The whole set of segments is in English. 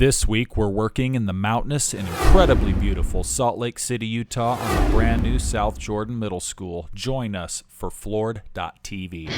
This week we're working in the mountainous and incredibly beautiful Salt Lake City, Utah on the brand new South Jordan Middle School. Join us for floored.tv.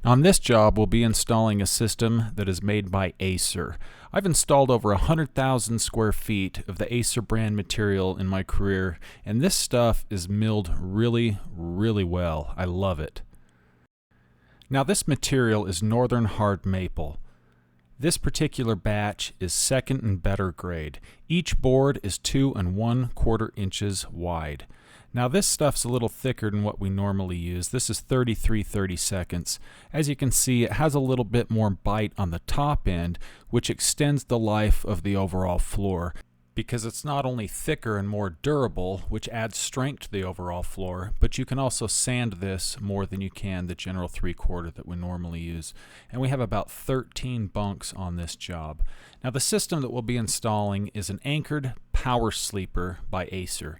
On this job, we'll be installing a system that is made by Aacer. I've installed over 100,000 square feet of the Aacer brand material in my career, and this stuff is milled really well. I love it. Now this material is northern hard maple. This particular batch is second and better grade. Each board is 2 1/4 inches wide. Now this stuff's a little thicker than what we normally use. This is 33/32. As you can see, it has a little bit more bite on the top end, which extends the life of the overall floor, because it's not only thicker and more durable, which adds strength to the overall floor, but you can also sand this more than you can the general 3/4 that we normally use. And we have about 13 bunks on this job. Now the system that we'll be installing is an anchored power sleeper by Aacer.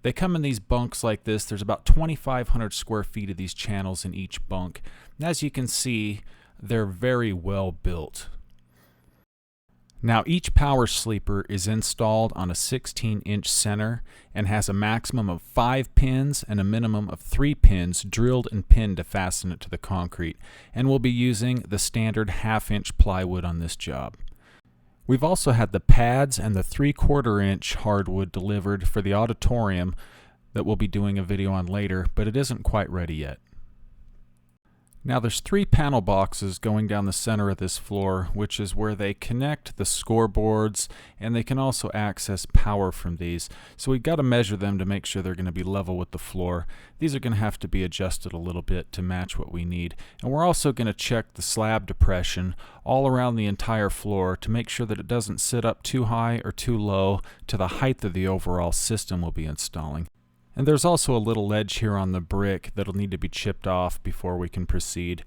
They come in these bunks like this. There's about 2,500 square feet of these channels in each bunk. And as you can see, they're very well built. Now each power sleeper is installed on a 16-inch center and has a maximum of 5 pins and a minimum of 3 pins drilled and pinned to fasten it to the concrete. And we'll be using the standard 1/2-inch plywood on this job. We've also had the pads and the 3/4 inch hardwood delivered for the auditorium that we'll be doing a video on later, but it isn't quite ready yet. Now there's 3 panel boxes going down the center of this floor, which is where they connect the scoreboards, and they can also access power from these. So we've got to measure them to make sure they're going to be level with the floor. These are going to have to be adjusted a little bit to match what we need. And we're also going to check the slab depression all around the entire floor to make sure that it doesn't sit up too high or too low to the height of the overall system we'll be installing. And there's also a little ledge here on the brick that'll need to be chipped off before we can proceed.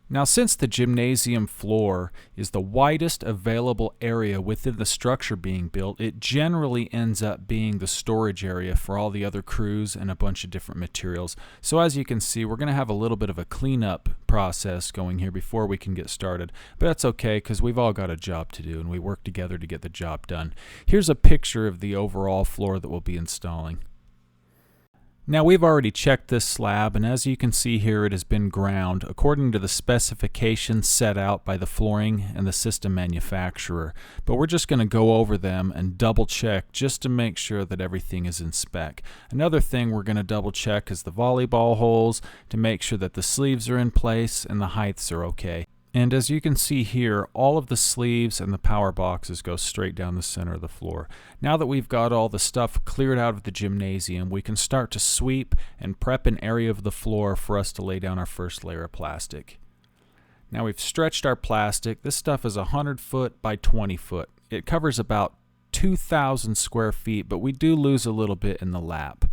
Now since the gymnasium floor is the widest available area within the structure being built, it generally ends up being the storage area for all the other crews and a bunch of different materials. So as you can see, we're going to have a little bit of a cleanup process going here before we can get started. But that's okay, because we've all got a job to do and we work together to get the job done. Here's a picture of the overall floor that we'll be installing. Now we've already checked this slab, and as you can see here, it has been ground according to the specifications set out by the flooring and the system manufacturer. But we're just going to go over them and double check just to make sure that everything is in spec. Another thing we're going to double check is the volleyball holes to make sure that the sleeves are in place and the heights are okay. And as you can see here, all of the sleeves and the power boxes go straight down the center of the floor. Now that we've got all the stuff cleared out of the gymnasium, we can start to sweep and prep an area of the floor for us to lay down our first layer of plastic. Now we've stretched our plastic. This stuff is 100 foot by 20 foot. It covers about 2,000 square feet, but we do lose a little bit in the lap.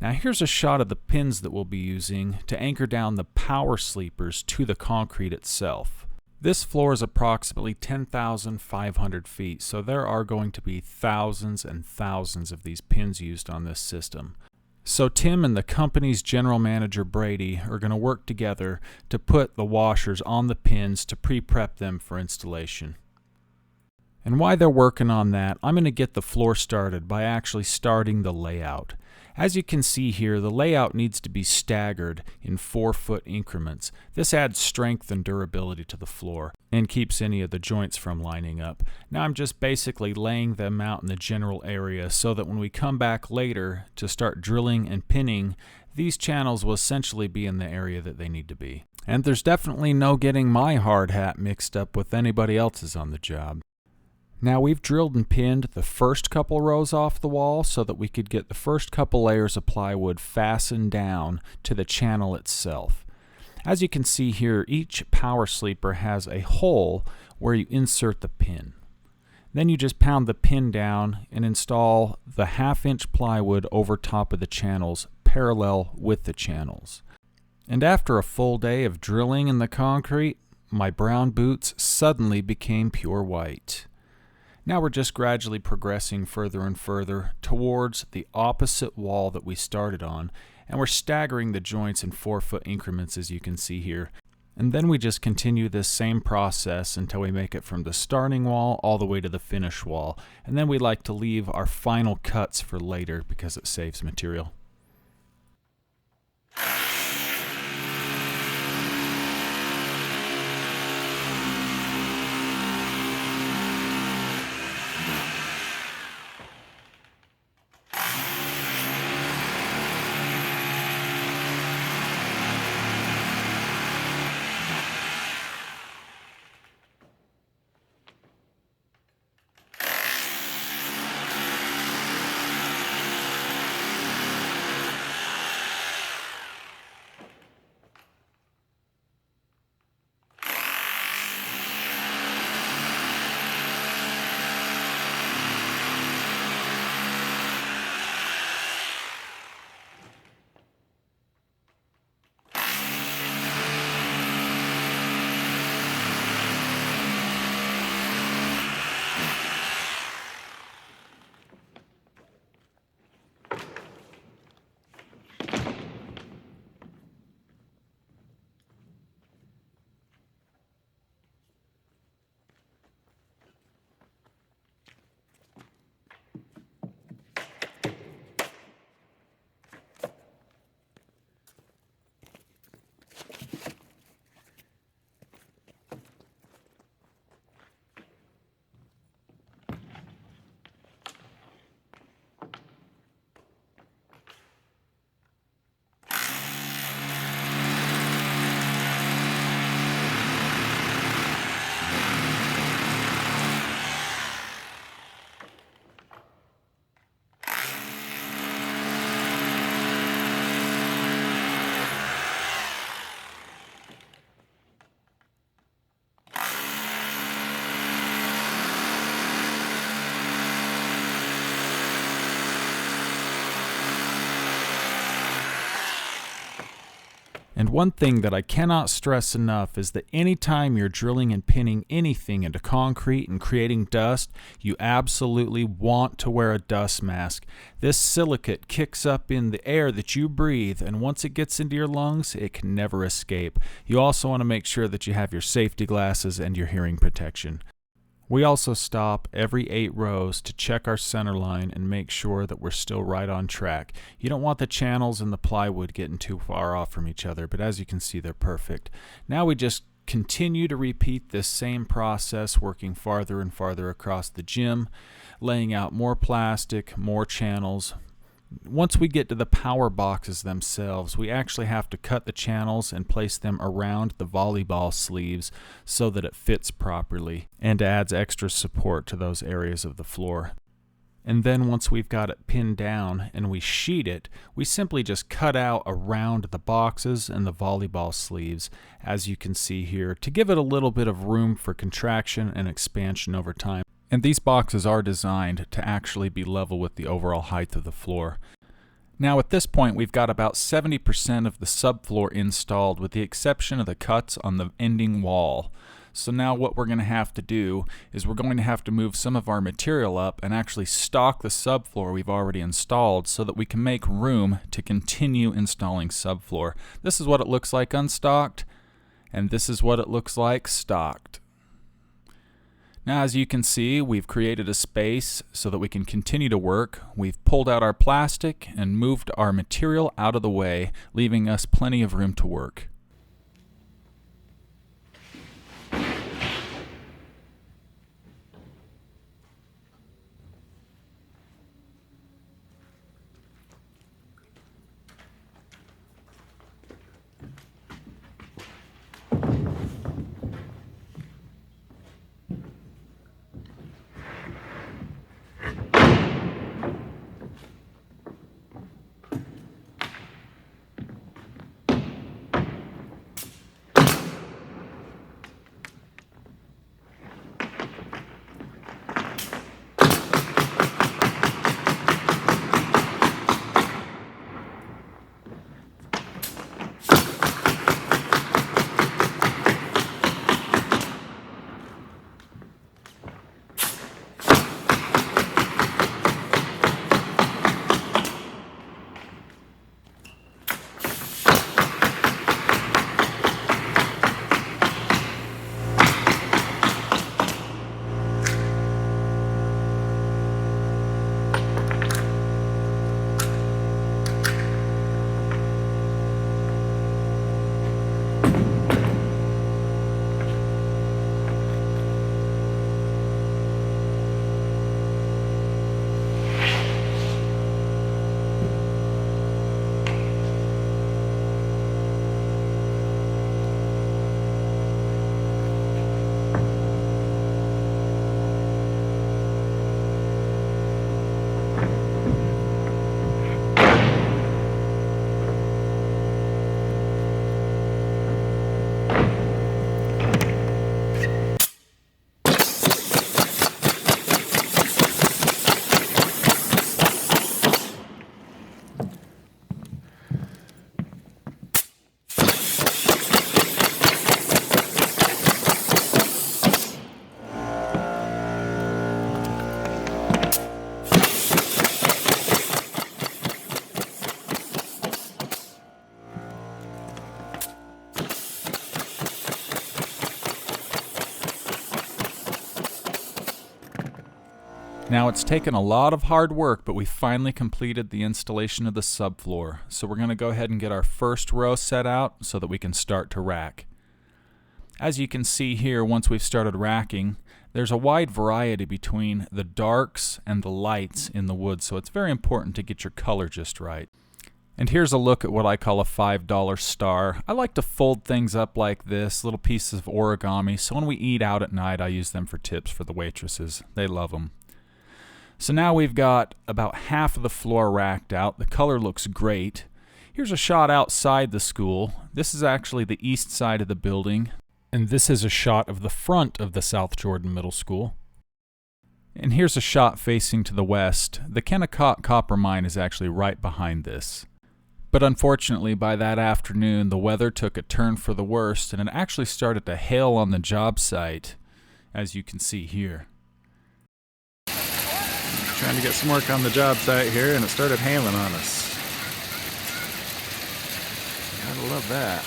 Now here's a shot of the pins that we'll be using to anchor down the power sleepers to the concrete itself. This floor is approximately 10,500 feet, so there are going to be thousands and thousands of these pins used on this system. So Tim and the company's general manager Brady are going to work together to put the washers on the pins to pre-prep them for installation. And while they're working on that, I'm going to get the floor started by actually starting the layout. As you can see here, the layout needs to be staggered in 4-foot increments. This adds strength and durability to the floor and keeps any of the joints from lining up. Now I'm just basically laying them out in the general area so that when we come back later to start drilling and pinning, these channels will essentially be in the area that they need to be. And there's definitely no getting my hard hat mixed up with anybody else's on the job. Now we've drilled and pinned the first couple rows off the wall so that we could get the first couple layers of plywood fastened down to the channel itself. As you can see here, each power sleeper has a hole where you insert the pin. Then you just pound the pin down and install the 1/2-inch plywood over top of the channels, parallel with the channels. And after a full day of drilling in the concrete, my brown boots suddenly became pure white. Now we're just gradually progressing further and further towards the opposite wall that we started on, and we're staggering the joints in 4-foot increments, as you can see here. And then we just continue this same process until we make it from the starting wall all the way to the finish wall. And then we like to leave our final cuts for later because it saves material. And one thing that I cannot stress enough is that anytime you're drilling and pinning anything into concrete and creating dust, you absolutely want to wear a dust mask. This silicate kicks up in the air that you breathe, and once it gets into your lungs, it can never escape. You also want to make sure that you have your safety glasses and your hearing protection. We also stop every 8 rows to check our center line and make sure that we're still right on track. You don't want the channels and the plywood getting too far off from each other, but as you can see, they're perfect. Now we just continue to repeat this same process, working farther and farther across the gym, laying out more plastic, more channels. Once we get to the power boxes themselves, we actually have to cut the channels and place them around the volleyball sleeves so that it fits properly and adds extra support to those areas of the floor. And then once we've got it pinned down and we sheet it, we simply just cut out around the boxes and the volleyball sleeves, as you can see here, to give it a little bit of room for contraction and expansion over time. And these boxes are designed to actually be level with the overall height of the floor. Now at this point we've got about 70% of the subfloor installed, with the exception of the cuts on the ending wall. So now what we're going to have to do is we're going to have to move some of our material up and actually stock the subfloor we've already installed so that we can make room to continue installing subfloor. This is what it looks like unstocked, and this is what it looks like stocked. Now, as you can see, we've created a space so that we can continue to work. We've pulled out our plastic and moved our material out of the way, leaving us plenty of room to work. Now it's taken a lot of hard work, but we finally completed the installation of the subfloor. So we're going to go ahead and get our first row set out so that we can start to rack. As you can see here, once we've started racking, there's a wide variety between the darks and the lights in the wood, so it's very important to get your color just right. And here's a look at what I call a $5 star. I like to fold things up like this, little pieces of origami, so when we eat out at night I use them for tips for the waitresses. They love them. So now we've got about half of the floor racked out. The color looks great. Here's a shot outside the school. This is actually the east side of the building. And this is a shot of the front of the South Jordan Middle School. And here's a shot facing to the west. The Kennecott copper mine is actually right behind this. But unfortunately, by that afternoon, the weather took a turn for the worst, and it actually started to hail on the job site, as you can see here. Trying to get some work on the job site here, and it started hailing on us. Gotta love that.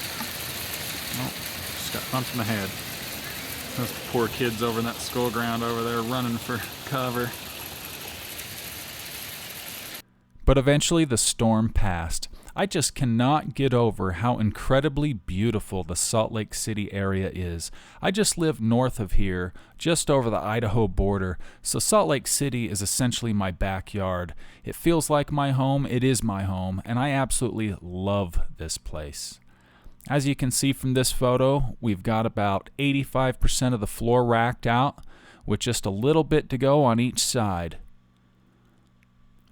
Oh, just got bumped in the head. Those poor kids over in that school ground over there running for cover. But eventually the storm passed. I just cannot get over how incredibly beautiful the Salt Lake City area is. I just live north of here, just over the Idaho border, so Salt Lake City is essentially my backyard. It feels like my home, it is my home, and I absolutely love this place. As you can see from this photo, we've got about 85% of the floor racked out, with just a little bit to go on each side.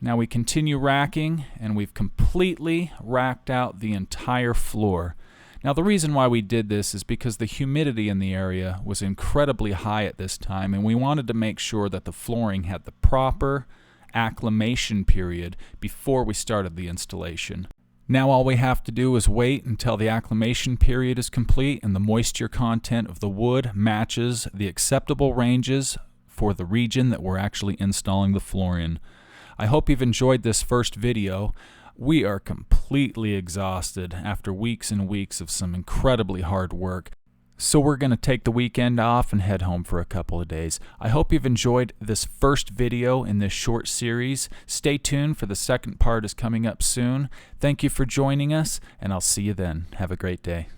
Now we continue racking, and we've completely racked out the entire floor. Now the reason why we did this is because the humidity in the area was incredibly high at this time, and we wanted to make sure that the flooring had the proper acclimation period before we started the installation. Now all we have to do is wait until the acclimation period is complete and the moisture content of the wood matches the acceptable ranges for the region that we're actually installing the floor in. I hope you've enjoyed this first video. We are completely exhausted after weeks and weeks of some incredibly hard work. So we're going to take the weekend off and head home for a couple of days. I hope you've enjoyed this first video in this short series. Stay tuned for the second part is coming up soon. Thank you for joining us, and I'll see you then. Have a great day.